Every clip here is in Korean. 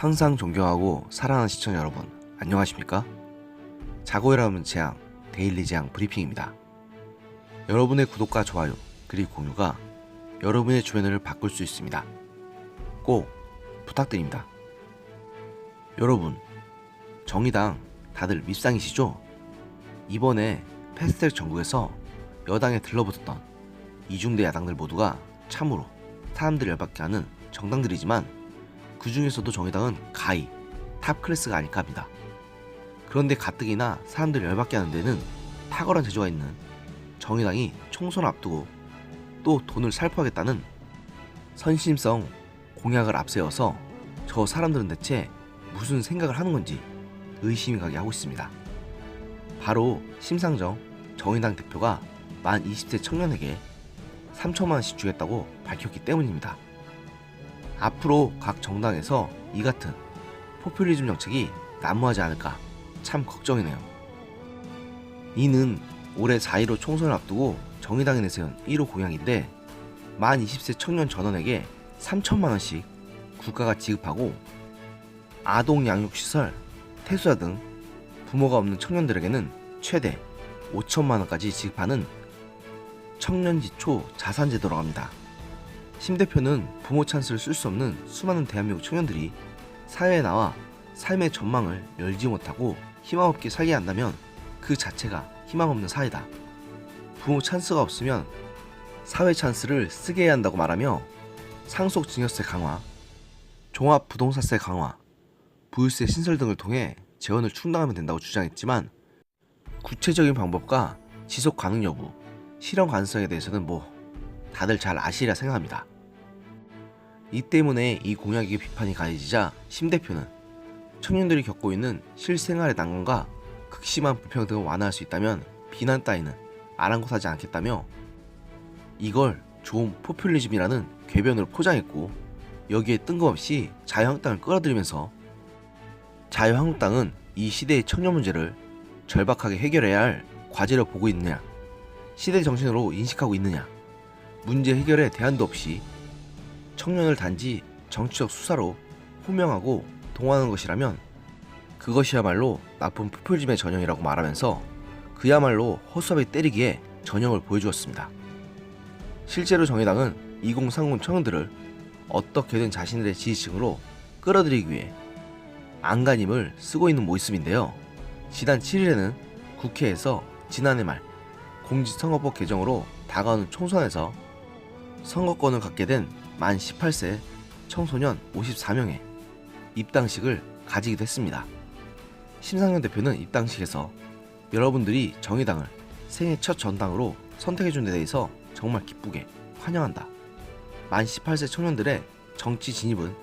항상 존경하고 사랑하는 시청자 여러분, 안녕하십니까? 자고 일어나면 재앙, 데일리 재앙 브리핑입니다. 여러분의 구독과 좋아요, 그리고 공유가 여러분의 주변을 바꿀 수 있습니다. 꼭 부탁드립니다. 여러분, 정의당 다들 밉상이시죠? 이번에 패스트트랙 전국에서 여당에 들러붙었던 이중대 야당들 모두가 참으로 사람들 열받게 하는 정당들이지만 그 중에서도 정의당은 가히 탑 클래스가 아닐까 합니다. 그런데 가뜩이나 사람들 열받게 하는 데는 탁월한 재주가 있는 정의당이 총선을 앞두고 또 돈을 살포하겠다는 선심성 공약을 앞세워서 저 사람들은 대체 무슨 생각을 하는 건지 의심이 가게 하고 있습니다. 바로 심상정 정의당 대표가 만 20세 청년에게 3천만 원씩 주겠다고 밝혔기 때문입니다. 앞으로 각 정당에서 이 같은 포퓰리즘 정책이 난무하지 않을까 참 걱정이네요. 이는 올해 4.15 총선을 앞두고 정의당이 내세운 1호 공약인데 만 20세 청년 전원에게 3천만 원씩 국가가 지급하고 아동 양육시설, 태수자 등 부모가 없는 청년들에게는 최대 5천만 원까지 지급하는 청년지초 자산제도라고 합니다. 심 대표는 부모 찬스를 쓸 수 없는 수많은 대한민국 청년들이 사회에 나와 삶의 전망을 열지 못하고 희망 없게 살게 한다면 그 자체가 희망 없는 사회다. 부모 찬스가 없으면 사회 찬스를 쓰게 해야 한다고 말하며 상속증여세 강화, 종합부동산세 강화, 부유세 신설 등을 통해 재원을 충당하면 된다고 주장했지만 구체적인 방법과 지속 가능 여부, 실현 가능성에 대해서는 다들 잘 아시리라 생각합니다. 이 때문에 이 공약의 비판이 가해지자 심 대표는 청년들이 겪고 있는 실생활의 난관과 극심한 불평등을 완화할 수 있다면 비난 따위는 아랑곳하지 않겠다며 이걸 좋은 포퓰리즘이라는 궤변으로 포장했고 여기에 뜬금없이 자유한국당을 끌어들이면서 자유한국당은 이 시대의 청년 문제를 절박하게 해결해야 할 과제로 보고 있느냐, 시대 정신으로 인식하고 있느냐, 문제 해결에 대안도 없이 청년을 단지 정치적 수사로 호명하고 동원하는 것이라면 그것이야말로 나쁜 포퓰리즘의 전형이라고 말하면서 그야말로 허수아비 때리기에 전형을 보여주었습니다. 실제로 정의당은 2030 청년들을 어떻게든 자신들의 지지층으로 끌어들이기 위해 안간힘을 쓰고 있는 모습인데요. 지난 7일에는 국회에서 지난해 말 공직선거법 개정으로 다가오는 총선에서 선거권을 갖게 된 만 18세 청소년 54명의 입당식을 가지기도 했습니다. 심상정 대표는 입당식에서 여러분들이 정의당을 생애 첫 전당으로 선택해준 데 대해서 정말 기쁘게 환영한다. 만 18세 청년들의 정치 진입은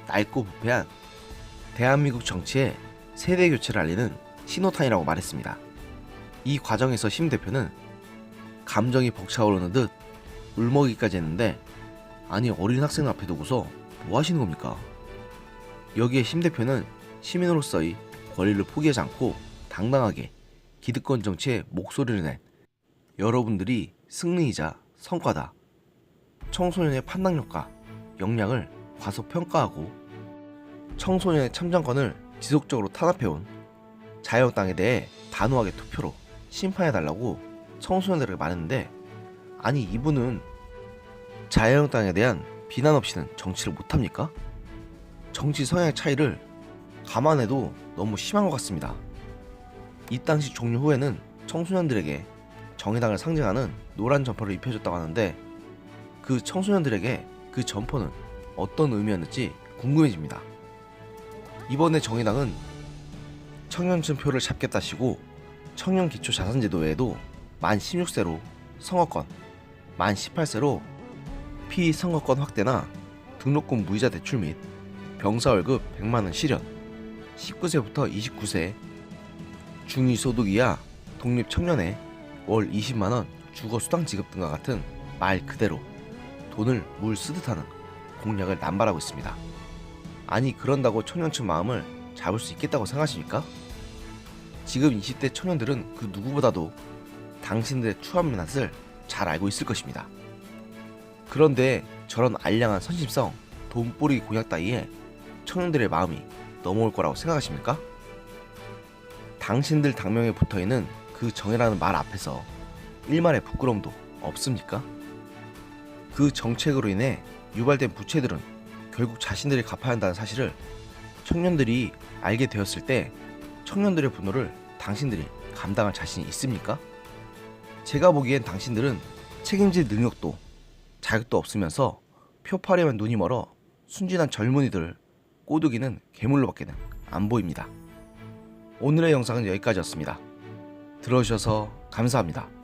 낡고 부패한 대한민국 정치의 세대 교체를 알리는 신호탄이라고 말했습니다. 이 과정에서 심 대표는 감정이 벅차오르는 듯 울먹이기까지 했는데 아니 어린 학생 앞에 두고서 뭐 하시는 겁니까? 여기에 심 대표는 시민으로서의 권리를 포기하지 않고 당당하게 기득권 정치에 목소리를 낸 여러분들이 승리이자 성과다. 청소년의 판단력과 역량을 과소평가하고 청소년의 참정권을 지속적으로 탄압해온 자유한국당에 대해 단호하게 투표로 심판해달라고 청소년들에게 말했는데 아니 이분은 자유한국당에 대한 비난 없이는 정치를 못합니까? 정치 성향의 차이를 감안해도 너무 심한 것 같습니다. 입당식 종료 후에는 청소년들에게 정의당을 상징하는 노란 점퍼를 입혀줬다고 하는데 그 청소년들에게 그 점퍼는 어떤 의미였는지 궁금해집니다. 이번에 정의당은 청년층 표를 잡겠다시고 청년기초자산제도 외에도 만 16세로 선거권, 만 18세로 피선거권 확대나 등록금 무이자 대출 및 병사월급 100만원 실현, 19세부터 29세 중위소득 이하 독립청년에 월 20만원 주거수당 지급 등과 같은 말 그대로 돈을 물 쓰듯 하는 공약을 남발하고 있습니다. 아니 그런다고 청년층 마음을 잡을 수 있겠다고 생각하십니까? 지금 20대 청년들은 그 누구보다도 당신들의 추한 민낯을 잘 알고 있을 것입니다. 그런데 저런 알량한 선심성, 돈뿌리기 공약 따위에 청년들의 마음이 넘어올 거라고 생각하십니까? 당신들 당명에 붙어있는 그 정의라는 말 앞에서 일말의 부끄러움도 없습니까? 그 정책으로 인해 유발된 부채들은 결국 자신들이 갚아야 한다는 사실을 청년들이 알게 되었을 때 청년들의 분노를 당신들이 감당할 자신이 있습니까? 제가 보기엔 당신들은 책임질 능력도 자격도 없으면서 표파리만 눈이 멀어 순진한 젊은이들을 꼬드기는 괴물로밖에는 안 보입니다. 오늘의 영상은 여기까지였습니다. 들어주셔서 감사합니다.